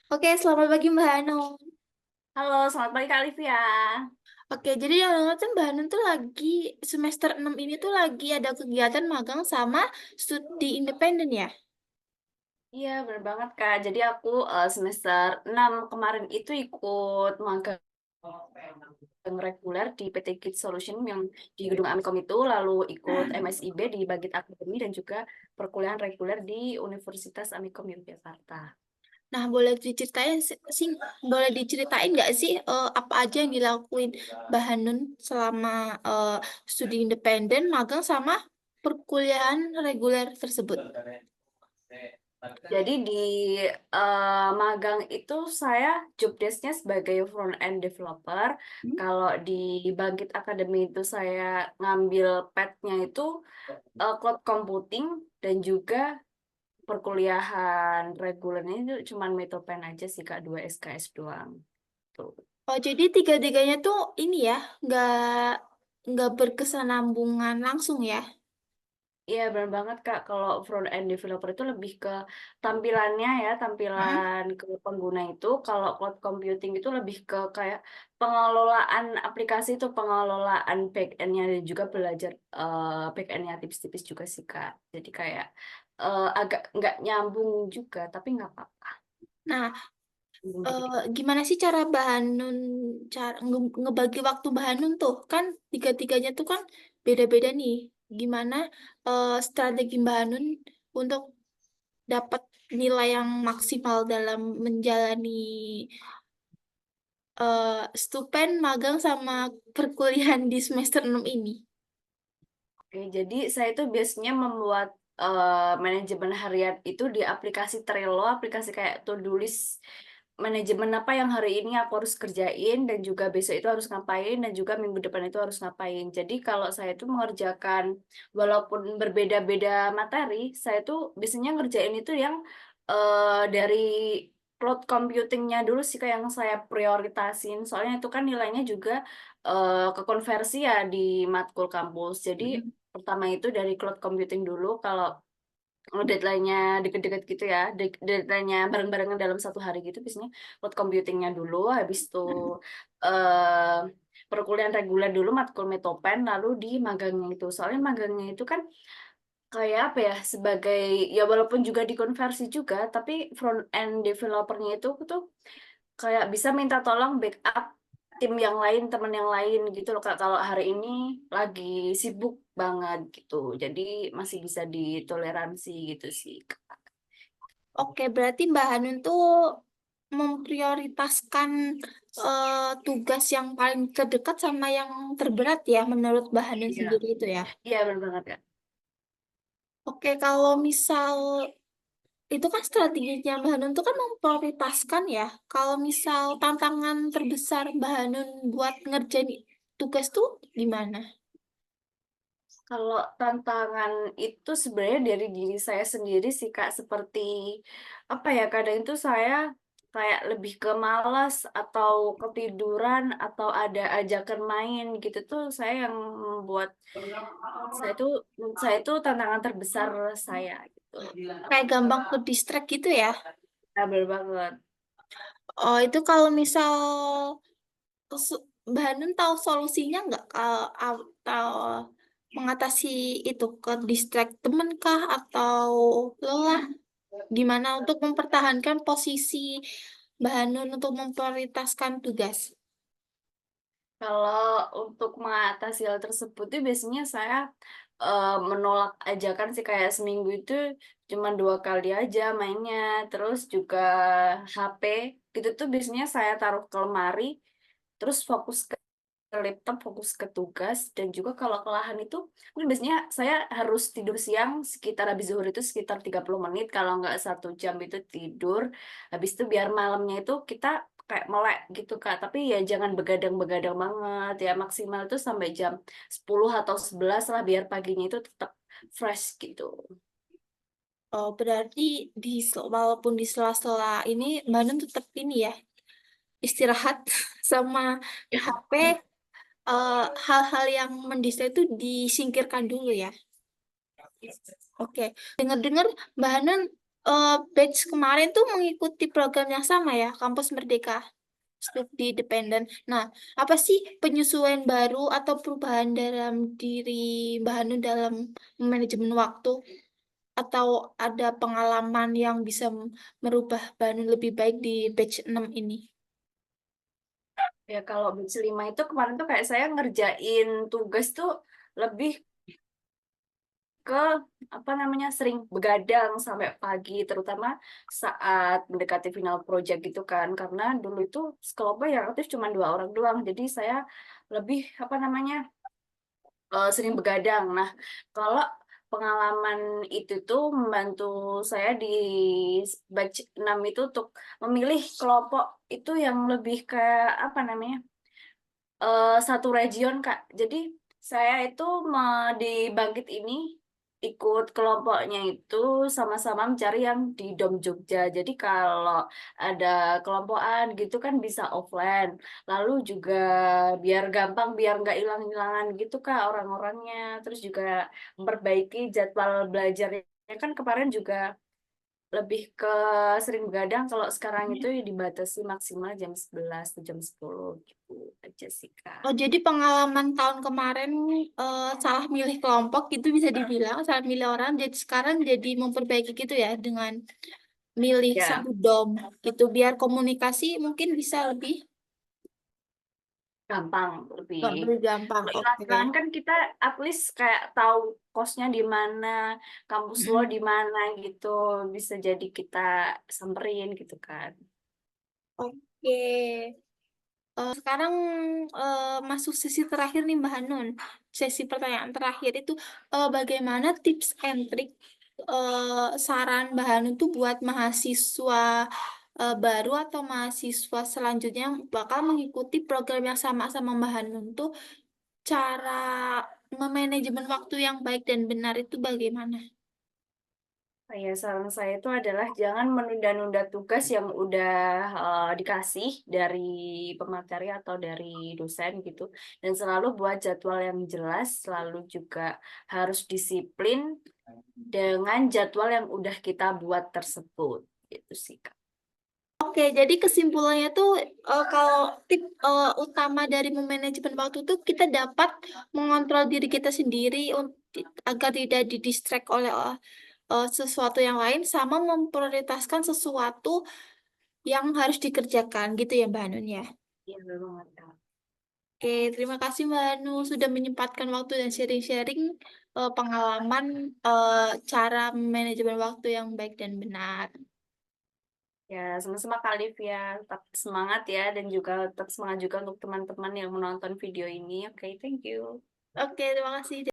Oke, selamat pagi Mbak Hanum. Halo, selamat pagi Kak Livia. Oke, jadi yang banget tuh Mbak Hanum tuh lagi semester 6 ini tuh lagi ada kegiatan magang sama studi independen ya? Iya, benar banget Kak. Jadi aku semester 6 kemarin itu ikut magang reguler di PT Kids Solution yang di Gedung Amikom itu, lalu ikut MSIB di Bagit Akademi dan juga perkuliahan reguler di Universitas Amikom Yogyakarta. Nah, boleh diceritain nggak sih apa aja yang dilakuin Mbak Hanum selama eh, studi independen, magang sama perkuliahan reguler tersebut? Jadi di magang itu saya job desk-nya sebagai front end developer. Kalau di Bangkit Academy itu saya ngambil path-nya itu cloud computing dan juga perkuliahan regulernya itu cuman Metopen aja sih Kak, 2 SKS doang. Tuh. Oh, jadi tiga-tiganya tuh ini ya, nggak berkesinambungan langsung ya? Iya benar banget Kak, kalau front end developer itu lebih ke tampilannya ya, Hah? tampilan ke pengguna itu. Kalau cloud computing itu lebih ke kayak pengelolaan aplikasi itu, pengelolaan back end-nya dan juga belajar back end-nya tipis-tipis juga sih Kak. Jadi kayak agak nggak nyambung juga, tapi nggak apa-apa. Nah, Nyambung dikit. gimana sih cara Bahanun cara ngebagi waktu Bahanun tuh kan tiga-tiganya tuh kan beda-beda nih. Gimana strategi Bahanun untuk dapat nilai yang maksimal dalam menjalani stupen magang sama perkuliahan di semester 6 ini? Oke, jadi saya itu biasanya membuat manajemen harian itu di aplikasi Trello, aplikasi kayak to-do list manajemen apa yang hari ini aku harus kerjain dan juga besok itu harus ngapain dan juga minggu depan itu harus ngapain. Jadi kalau saya itu mengerjakan walaupun berbeda-beda materi, saya tuh biasanya ngerjain itu yang dari cloud computingnya dulu sih kayak yang saya prioritasin. Soalnya itu kan nilainya juga kekonversi ya di matkul kampus. Jadi pertama itu dari cloud computing dulu. Kalau deadline-nya deket-deket gitu ya, deadline-nya bareng-barengan dalam satu hari gitu, biasanya cloud computing-nya dulu, habis itu eh perkuliahan reguler dulu, matkul metopen, lalu di magangnya itu. Soalnya magangnya itu kan kayak apa ya, sebagai, ya walaupun juga dikonversi juga, tapi front end developernya itu tuh kayak bisa minta tolong backup tim yang lain, teman yang lain gitu loh Kak. Kalau hari ini lagi sibuk banget gitu. Jadi masih bisa ditoleransi gitu sih, Kak. Oke, berarti Mbak Hanun tuh memprioritaskan tugas yang paling terdekat sama yang terberat ya menurut Mbak Hanun Iya, sendiri itu ya. iya benar banget Kak. Oke, kalau misal itu kan strateginya Mbak Hanun tuh kan memprioritaskan ya. Kalau misal tantangan terbesar Mbak Hanun buat ngerjain tugas tuh gimana? Kalau tantangan itu sebenarnya dari diri saya sendiri sih Kak, seperti apa ya, kadang itu saya kayak lebih ke malas atau ketiduran atau ada ajakan main gitu tuh saya yang membuat saya itu tantangan terbesar saya gitu. Kayak gampang ke distract gitu ya. Bener banget. Oh, itu kalau misal Mbak Hanun tahu solusinya nggak atau mengatasi itu ke distract temen kah atau lelah? Gimana untuk mempertahankan posisi Mbak Hanun untuk memprioritaskan tugas? Kalau untuk mengatasi hal tersebut itu biasanya saya menolak ajakan sih kayak seminggu itu cuma 2 kali aja mainnya. Terus juga HP gitu tuh biasanya saya taruh ke lemari, terus fokus ke laptop, fokus ke tugas dan juga kalau kelelahan itu mungkin biasanya saya harus tidur siang sekitar habis zuhur itu sekitar 30 menit kalau nggak 1 jam itu tidur habis itu biar malamnya itu kita kayak melek gitu Kak, tapi ya jangan begadang-begadang banget ya, maksimal itu sampai jam 10 atau 11 lah biar paginya itu tetap fresh gitu. Oh, berarti walaupun di sela-sela ini Mbak Hanun tetap ini ya istirahat sama HP, eh, hal-hal yang mendistract itu disingkirkan dulu ya. Oke, dengar-dengar Mbak Hanan Batch kemarin tuh mengikuti program yang sama ya, Kampus Merdeka Studi Independen. Nah, apa sih penyesuaian baru atau perubahan dalam diri Mbak Hanun dalam manajemen waktu? Atau ada pengalaman yang bisa merubah Mbak Hanun lebih baik di batch 6 ini? Ya kalau batch 5 itu kemarin tuh kayak saya ngerjain tugas tuh lebih ke apa namanya sering begadang sampai pagi terutama saat mendekati final project gitu kan karena dulu itu sekelompok yang aktif cuma 2 orang doang jadi saya lebih apa namanya sering begadang. Nah kalau pengalaman itu tuh membantu saya di batch 6 itu untuk memilih kelompok itu yang lebih kayak apa namanya satu region Kak. Jadi saya itu di Bangkit ini ikut kelompoknya itu sama-sama mencari yang di Dom Jogja. Jadi kalau ada kelompokan gitu kan bisa offline. Lalu juga biar gampang, biar nggak hilang-hilangan gitu Kak orang-orangnya. Terus juga memperbaiki jadwal belajarnya. Kan kemarin juga lebih ke sering begadang. Kalau sekarang itu ya dibatasi maksimal jam 11 atau jam 10 gitu aja sih Kak. Oh, jadi pengalaman tahun kemarin salah milih kelompok itu bisa dibilang salah milih orang. Jadi sekarang jadi memperbaiki gitu ya dengan milih Ya, satu dom gitu biar komunikasi mungkin bisa lebih gampang lebih. lebih gampang. Kalau Oke. hilang kan kita at least kayak tahu kosnya di mana, kampus lo Mm-mm. di mana gitu. Bisa jadi kita samperin gitu kan. Oke. Sekarang masuk sesi terakhir nih Mbak Hanun. Sesi pertanyaan terakhir itu bagaimana tips and trick saran Mbak Hanun tuh buat mahasiswa baru atau mahasiswa selanjutnya yang bakal mengikuti program yang sama sama Mbak Hanun tuh cara memanajemen waktu yang baik dan benar itu bagaimana? Ya, saran saya itu adalah jangan menunda-nunda tugas yang udah dikasih dari pemateri atau dari dosen gitu. Dan selalu buat jadwal yang jelas, selalu juga harus disiplin dengan jadwal yang udah kita buat tersebut. Gitu sih, Kak. Oke, jadi kesimpulannya tuh kalau tip utama dari memanajemen waktu tuh kita dapat mengontrol diri kita sendiri agar tidak didistract oleh sesuatu yang lain sama memprioritaskan sesuatu yang harus dikerjakan gitu ya Mbak Hanun ya. Iya, banget, Kak. Oke, terima kasih Mbak Hanun sudah menyempatkan waktu dan sharing-sharing pengalaman cara manajemen waktu yang baik dan benar. Ya, sama-sama Kak Livia. Tetap semangat ya, dan juga tetap semangat juga untuk teman-teman yang menonton video ini. Oke, thank you. Oke, terima kasih.